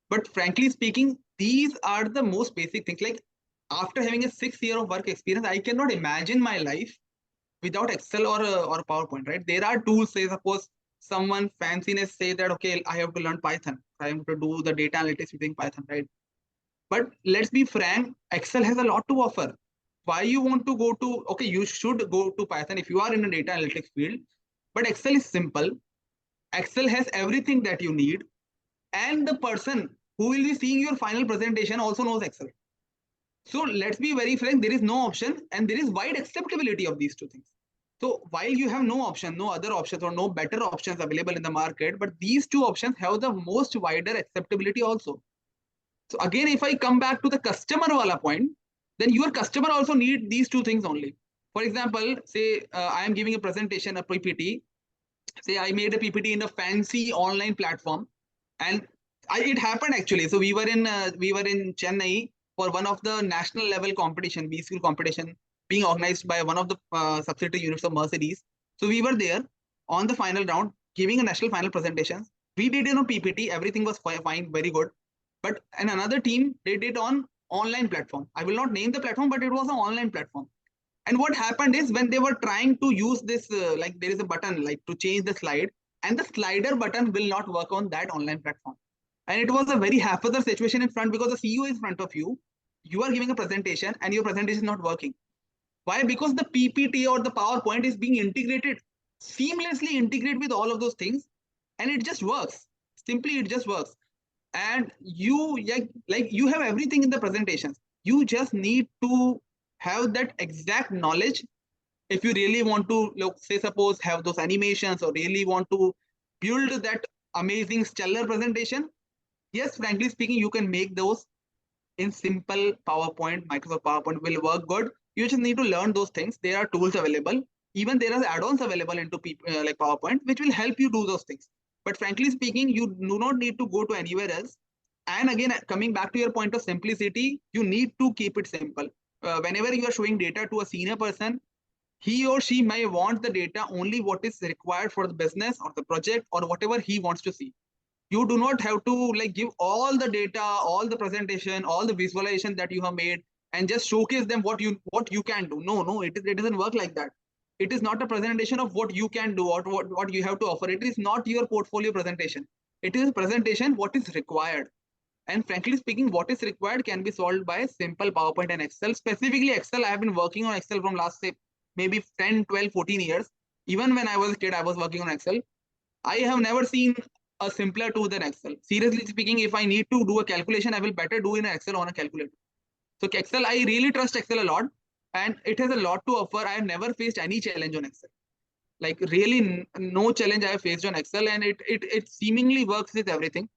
[SPEAKER 1] But frankly speaking, these are the most basic things. Like after having a 6 year of work experience, I cannot imagine my life without Excel or PowerPoint, right? There are tools, say suppose someone fanciness say that, okay, I have to learn Python. I have to do the data analytics using Python, right? But let's be frank, Excel has a lot to offer. Why you want to go to, okay, you should go to Python if you are in a data analytics field, but Excel is simple. Excel has everything that you need. And the person who will be seeing your final presentation also knows Excel. So let's be very frank, there is no option and there is wide acceptability of these two things. So while you have no option, no other options or no better options available in the market, but these two options have the most wider acceptability also. So again, if I come back to the customer wala point, then your customer also need these two things only. For example, say I am giving a presentation, a PPT. Say I made a PPT in a fancy online platform, and it happened actually. So we were in Chennai for one of the national level competition, B school competition, being organized by one of the subsidiary units of Mercedes. So we were there on the final round, giving a national final presentation. We did it on PPT, everything was fine, very good. But another team, they did on online platform. I will not name the platform, but it was an online platform. And what happened is when they were trying to use this, like there is a button like to change the slide, and the slider button will not work on that online platform. And it was a very haphazard situation in front because the CEO is in front of you. You are giving a presentation and your presentation is not working. Why? Because the PPT or the PowerPoint is being integrated, seamlessly integrated with all of those things, and it just works. Simply, it just works. And you like you have everything in the presentations. You just need to have that exact knowledge. If you really want to, say suppose have those animations or really want to build that amazing stellar presentation, yes, frankly speaking, you can make those in simple PowerPoint. Microsoft PowerPoint will work good. You just need to learn those things. There are tools available. Even there are add-ons available into like PowerPoint, which will help you do those things. But frankly speaking, you do not need to go to anywhere else. And again, coming back to your point of simplicity, you need to keep it simple. Whenever you are showing data to a senior person, he or she may want the data only what is required for the business or the project or whatever he wants to see. You do not have to like give all the data, all the presentation, all the visualization that you have made and just showcase them what you can do. No, it doesn't work like that. It is not a presentation of what you can do or what you have to offer. It is not your portfolio presentation. It is a presentation what is required. And frankly speaking, what is required can be solved by simple PowerPoint and Excel. Specifically Excel, I have been working on Excel from last, say, maybe 10, 12, 14 years. Even when I was a kid, I was working on Excel. I have never seen a simpler tool than Excel. Seriously speaking, if I need to do a calculation, I will better do in Excel on a calculator. So Excel, I really trust Excel a lot, and it has a lot to offer. I have never faced any challenge on Excel. Like really no challenge I have faced on Excel, and it seemingly works with everything.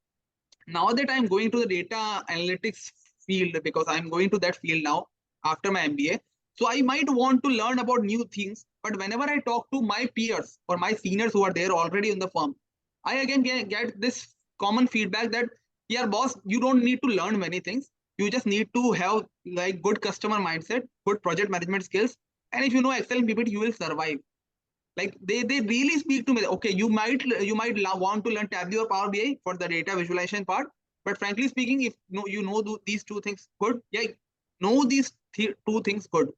[SPEAKER 1] Now that I'm going to the data analytics field, because I'm going to that field now after my MBA, so I might want to learn about new things. But whenever I talk to my peers or my seniors who are there already in the firm, I again get this common feedback that, yeah, boss, you don't need to learn many things. You just need to have like good customer mindset, good project management skills. And if you know Excel and PPT, you will survive. Like they really speak to me. Okay, you might want to learn Tableau or Power BI for the data visualization part. But frankly speaking, if you know these two things good, yeah, know these two things good.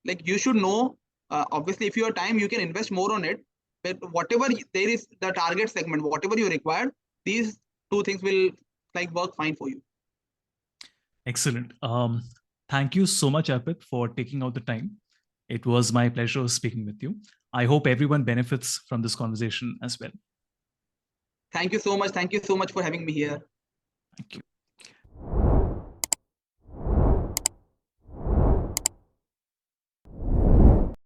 [SPEAKER 1] Like you should know, obviously if you have time, you can invest more on it. But whatever there is the target segment, whatever you require, these two things will like work fine for you.
[SPEAKER 2] Excellent. Thank you so much, Arpit, for taking out the time. It was my pleasure speaking with you. I hope everyone benefits from this conversation as well.
[SPEAKER 1] Thank you so much. Thank you so much for having me here.
[SPEAKER 2] Thank you.